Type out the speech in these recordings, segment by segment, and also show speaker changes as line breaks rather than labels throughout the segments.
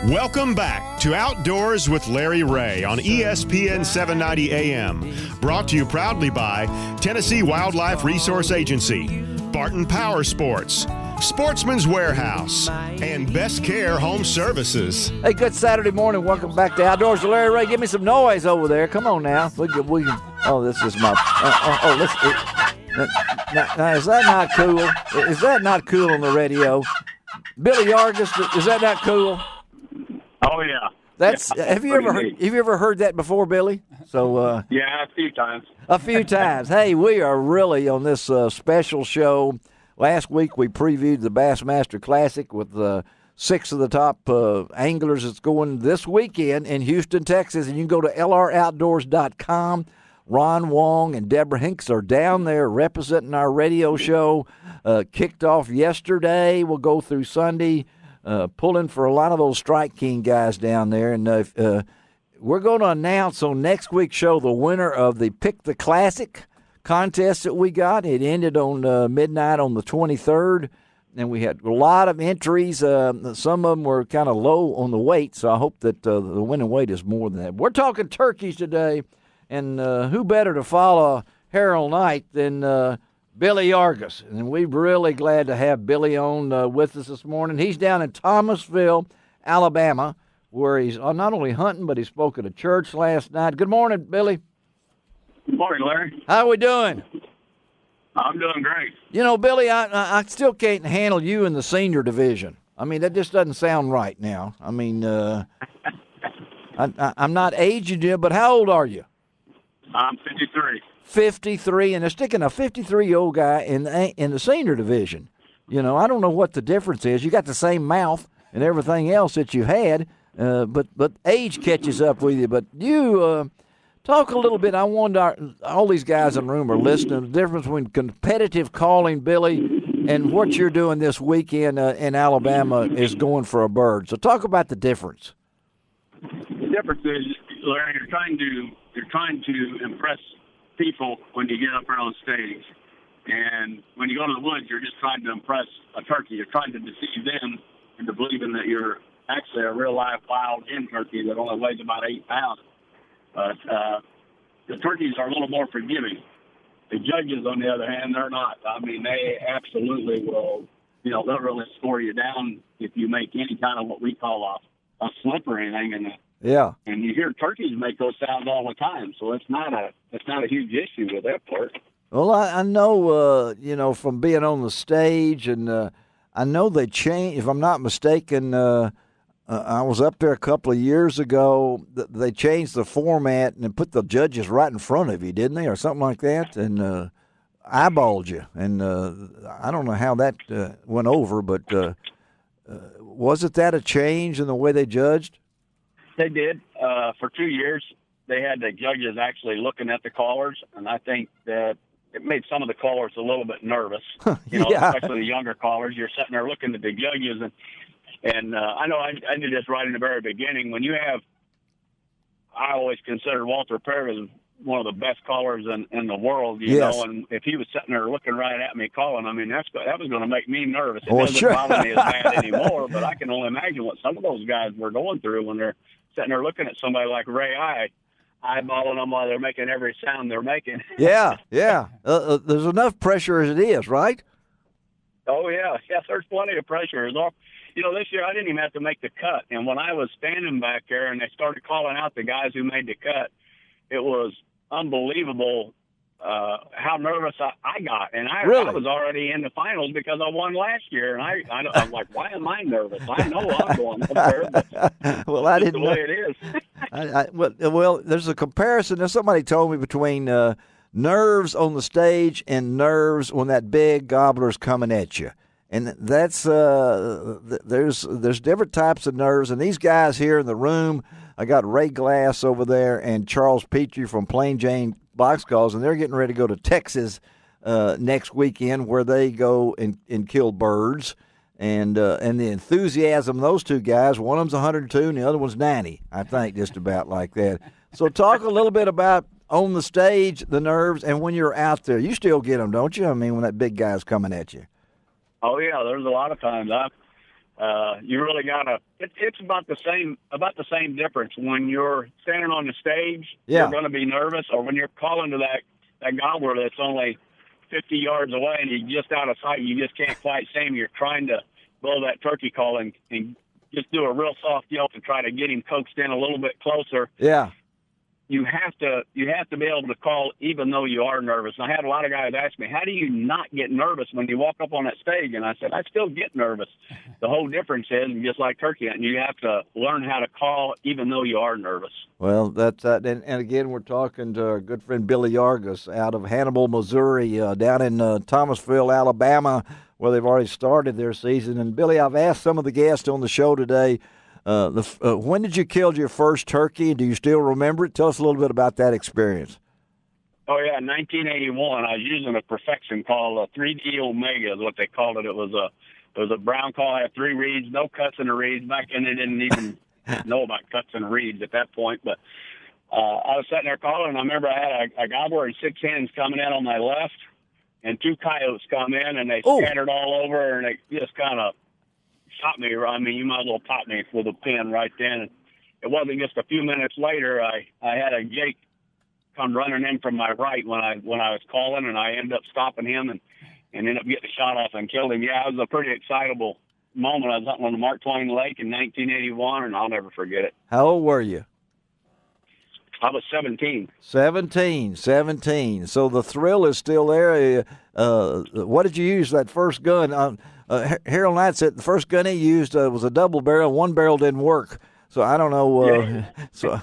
Welcome back to Outdoors with Larry Rea on ESPN 790 AM. Brought to you proudly by Tennessee Wildlife Resource Agency, Barton Power Sports, Sportsman's Warehouse, and Best Care Home Services.
Hey, good Saturday morning. Welcome back to Outdoors with Larry Rea. Give me some noise over there. Come on now. We can oh, this is my... Now, is that not cool? Is that not cool on the radio? Billy Yargis, is that not cool?
Oh yeah.
That's
yeah,
have you ever heard that before, Billy? So
yeah, a few times.
A few times. Hey, we are really on this special show. Last week we previewed the Bassmaster Classic with 6 of the top anglers that's going this weekend in Houston, Texas, and you can go to lroutdoors.com. Ron Wong and Deborah Hinks are down there representing our radio show. Kicked off yesterday. We'll go through Sunday. Pulling for a lot of those Strike King guys down there. And we're going to announce on next week's show the winner of the Pick the Classic contest that we got. It ended on midnight on the 23rd, and we had a lot of entries. Some of them were kind of low on the weight, so I hope that the winning weight is more than that. We're talking turkeys today, and who better to follow Harold Knight than Billy Yargis, and we're really glad to have Billy on with us this morning. He's down in Thomasville, Alabama, where he's not only hunting, but he spoke at a church last night. Good morning, Billy.
Good morning, Larry.
How are we doing?
I'm doing great.
You know, Billy, I still can't handle you in the senior division. I mean, that just doesn't sound right now. I mean, I'm not aging you, but how old are you?
I'm 53.
53, and they're sticking a 53-year-old guy in the senior division. You know, I don't know what the difference is. You got the same mouth and everything else that you had, but age catches up with you. But you talk a little bit. I wanted all these guys in the room are listening. The difference between competitive calling, Billy, and what you're doing this weekend in Alabama is going for a bird. So talk about the difference.
The difference is, Larry, you're trying to impress people when you get up there on stage, and when you go to the woods, you're just trying to impress a turkey. You're trying to deceive them into believing that you're actually a real live wild hen turkey that only weighs about 8 pounds. But the turkeys are a little more forgiving. The judges, on the other hand, they're not. I mean, they absolutely will. You know, they'll really score you down if you make any kind of what we call a slip or anything in that.
Yeah.
And you hear turkeys make those sounds all the time, so it's not a huge issue with that part.
Well, I know, from being on the stage, and I know they changed. If I'm not mistaken, I was up there a couple of years ago. They changed the format and put the judges right in front of you, didn't they, or something like that, and eyeballed you. And I don't know how that went over, but wasn't that a change in the way they judged?
They did. For 2 years, they had the judges actually looking at the callers, and I think that it made some of the callers a little bit nervous.
Yeah.
Especially the younger callers. You're sitting there looking at the judges, and I know I did this right in the very beginning. When you have, I always considered Walter Perry as one of the best callers in the world, you
yes.
know, and if he was sitting there looking right at me calling, I mean, that was going to make me nervous. It
Oh,
doesn't
sure.
bother me as bad anymore, but I can only imagine what some of those guys were going through when they're sitting there looking at somebody like Ray eyeballing them while they're making every sound they're making.
Yeah. There's enough pressure as it is, right?
Oh, yeah. Yes, there's plenty of pressure. You know, this year I didn't even have to make the cut. And when I was standing back there and they started calling out the guys who made the cut, it was unbelievable how nervous I got. And I was already in the finals because I won last year. And I'm like, why am I nervous? I know I'm going up there. But
well, I didn't
the way it is.
well, there's a comparison. There's somebody told me between nerves on the stage and nerves when that big gobbler's coming at you. And that's there's different types of nerves. And these guys here in the room, I got Ray Glass over there and Charles Petrie from Plain Jane Box Calls, and they're getting ready to go to Texas next weekend where they go and kill birds. And the enthusiasm of those two guys, one of them's 102 and the other one's 90, I think, just about like that. So talk a little bit about on the stage, the nerves, and when you're out there. You still get them, don't you? I mean, when that big guy's coming at you.
Oh, yeah, there's a lot of times. You really gotta. It's about the same difference when you're standing on the stage.
Yeah.
You're going to be nervous, or when you're calling to that gobbler that's only 50 yards away and he's just out of sight. You just can't quite see him. You're trying to blow that turkey call and just do a real soft yelp and try to get him coaxed in a little bit closer.
Yeah.
You have to be able to call even though you are nervous. And I had a lot of guys ask me, how do you not get nervous when you walk up on that stage? And I said, I still get nervous. The whole difference is, just like turkey hunting, you have to learn how to call even though you are nervous.
Well, that's and again, we're talking to our good friend Billy Yargus out of Hannibal, Missouri, down in Thomasville, Alabama, where they've already started their season. And Billy, I've asked some of the guests on the show today, when did you kill your first turkey? Do you still remember it? Tell us a little bit about that experience.
Oh, yeah, in 1981, I was using a perfection call, a 3D Omega is what they called it. It was a brown call, had 3 reeds, no cuts in the reeds. Back then they didn't even know about cuts in the reeds at that point. But I was sitting there calling, and I remember I had a gobbler and 6 hens coming in on my left, and 2 coyotes come in, and they scattered all over, and they just kind of shot me. I mean, you might as well pop me with a pin right then. And it wasn't just a few minutes later, I had a Jake come running in from my right when I was calling, and I ended up stopping him and ended up getting a shot off and killed him. Yeah, it was a pretty excitable moment. I was hunting on the Mark Twain Lake in 1981, and I'll never forget it.
How old were you?
I was 17.
17. So the thrill is still there. What did you use that first gun? Harold Knight said the first gun he used was a double barrel. One barrel didn't work. So I don't know. So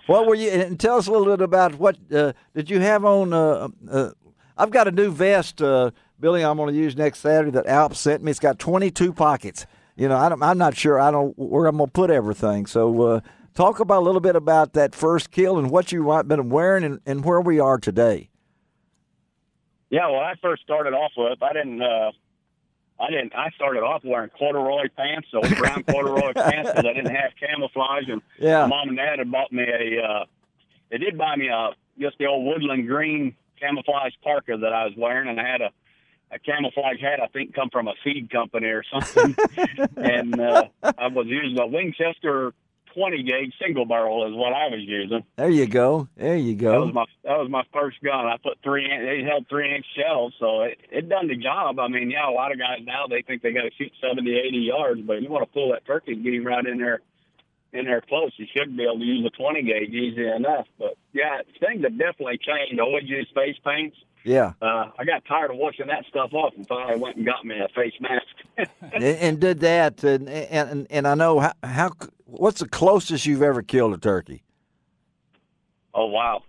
what were you? And tell us a little bit about what did you have on? I've got a new vest, Billy. I'm going to use next Saturday that Alp sent me. It's got 22 pockets. You know, I'm not sure. I don't where I'm going to put everything. So talk about a little bit about that first kill and what you might have been wearing and where we are today.
Yeah, well, I first started off with I started off wearing corduroy pants, so brown corduroy pants, because I didn't have camouflage. And my mom and dad had bought me they did buy me just the old woodland green camouflage parka that I was wearing, and I had a camouflage hat, I think, come from a seed company or something. And I was using a Winchester 20 gauge single barrel is what I was using.
There you go.
That was my first gun. I put they held 3-inch shells, so it done the job. I mean, yeah, a lot of guys now they think they got to shoot 70, 80 yards, but you want to pull that turkey and get him right in there close. You should be able to use a 20 gauge easy enough. But yeah, things have definitely changed. I always use face paints.
Yeah.
I got tired of washing that stuff off and finally went and got me a face mask.
and did that, and I know how. What's the closest you've ever killed a turkey?
Oh, wow.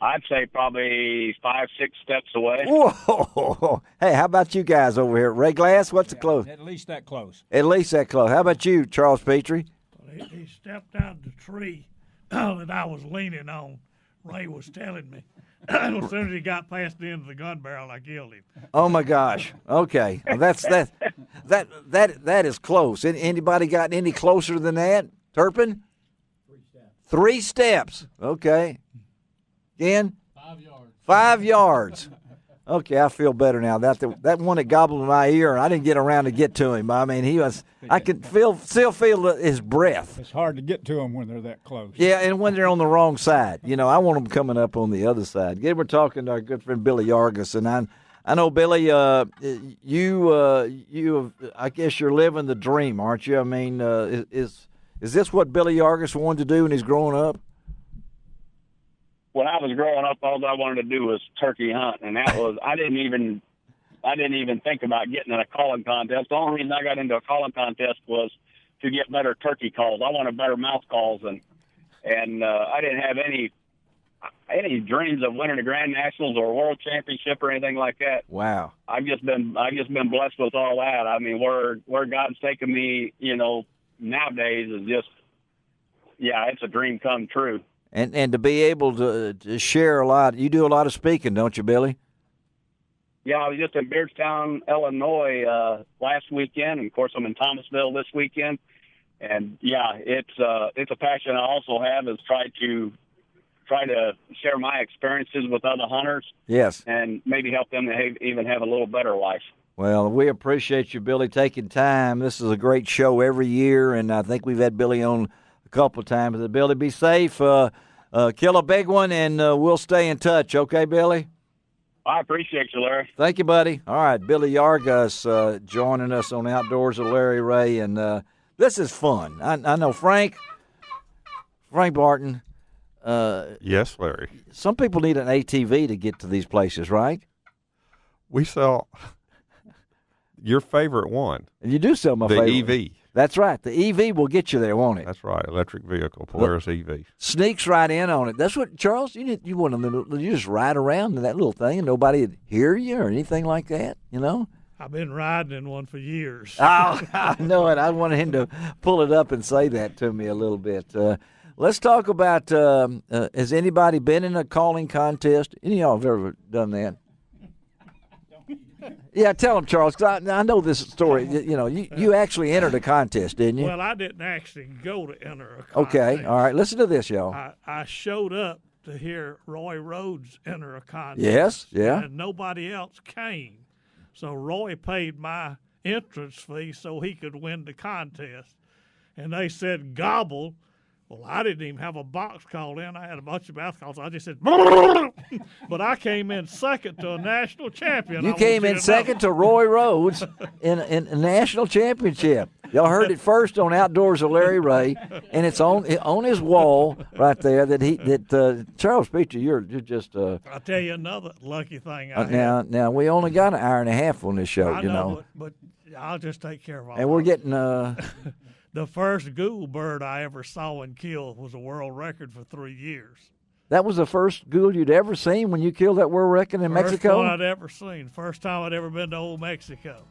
I'd say probably 5-6 steps away.
Whoa! Hey, how about you guys over here? Ray Glass, what's the close?
At least that close.
At least that close. How about you, Charles Petrie?
Well, he stepped out of the tree that I was leaning on. Ray was telling me. As soon as he got past the end of the gun barrel, I killed him.
Oh my gosh! Okay, well, that is close. Anybody got any closer than that? Turpin? 3 steps. Okay. Again?
5 yards.
5 yards. Okay, I feel better now. That one that gobbled in my ear, and I didn't get around to get to him. I mean, I could still feel his breath.
It's hard to get to them when they're that close.
Yeah, and when they're on the wrong side. You know, I want them coming up on the other side. Again, we're talking to our good friend Billy Yargus, and I know, Billy, you I guess you're living the dream, aren't you? I mean, is this what Billy Yargus wanted to do when he's growing up?
When I was growing up, all I wanted to do was turkey hunt, and that was I didn't even think about getting in a calling contest. The only reason I got into a calling contest was to get better turkey calls. I wanted better mouth calls, and I didn't have any dreams of winning a Grand Nationals or a World Championship or anything like that.
Wow!
I've just been blessed with all that. I mean, where God's taken me, you know, nowadays is just, yeah, it's a dream come true.
And to be able to share a lot, you do a lot of speaking, don't you, Billy?
Yeah, I was just in Beardstown, Illinois last weekend, and of course I'm in Thomasville this weekend. And yeah, it's a passion I also have is try try to share my experiences with other hunters.
Yes.
And maybe help them to even have a little better life.
Well, we appreciate you, Billy, taking time. This is a great show every year, and I think we've had Billy on a couple of times. Billy, be safe. Kill a big one, and we'll stay in touch. Okay, Billy?
I appreciate you, Larry.
Thank you, buddy. All right, Billy Yargus joining us on Outdoors with Larry Rea, and this is fun. I know Frank Barton.
Yes, Larry.
Some people need an ATV to get to these places, right?
We sell your favorite one.
And you do sell my favorite.
The EV.
That's right. The EV will get you there, won't it?
That's right. Electric vehicle, Polaris EV.
Sneaks right in on it. That's what, Charles, you want to you just ride around in that little thing and nobody would hear you or anything like that, you know?
I've been riding in one for years.
Oh, I know it. I wanted him to pull it up and say that to me a little bit. Let's talk about, has anybody been in a calling contest? Any of y'all have ever done that? Yeah, tell them, Charles, 'cause I know this story. You actually entered a contest, didn't you?
Well, I didn't actually go to enter a contest.
Okay, all right. Listen to this, y'all.
I showed up to hear Roy Rhodes enter a contest.
Yes, yeah.
And nobody else came. So Roy paid my entrance fee so he could win the contest. And they said, gobble. Well, I didn't even have a box called in. I had a bunch of mouth calls. I just said, but I came in second to a national champion.
You came in second to Roy Rhodes in a national championship. Y'all heard it first on Outdoors with Larry Rea, and it's on his wall right there that Charles Peter, you're just.
I'll tell you another lucky thing. I had.
Now we only got an hour and a half on this show,
I know. But I'll just take care of all.
And we're getting.
The first gould bird I ever saw and killed was a world record for 3 years.
That was the first gould you'd ever seen when you killed that world record in Mexico?
First one I'd ever seen. First time I'd ever been to Old Mexico.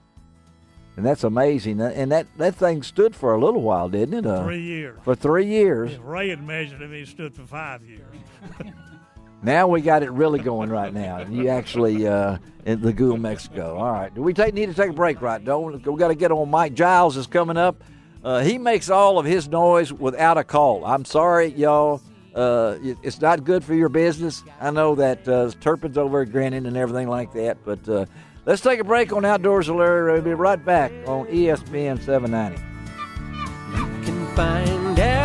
And that's amazing. And that thing stood for a little while, didn't it?
3 years.
For 3 years.
If Ray had measured him, he stood for 5 years.
Now we got it really going right now. You actually in the Gould, Mexico. All right. Do we need to take a break right now? We got to get on. Mike Giles is coming up. He makes all of his noise without a call. I'm sorry, y'all. It's not good for your business. I know that Turpin's over at grinning and everything like that. But let's take a break on Outdoors with Larry Rea. We'll be right back on ESPN 790.
You can find out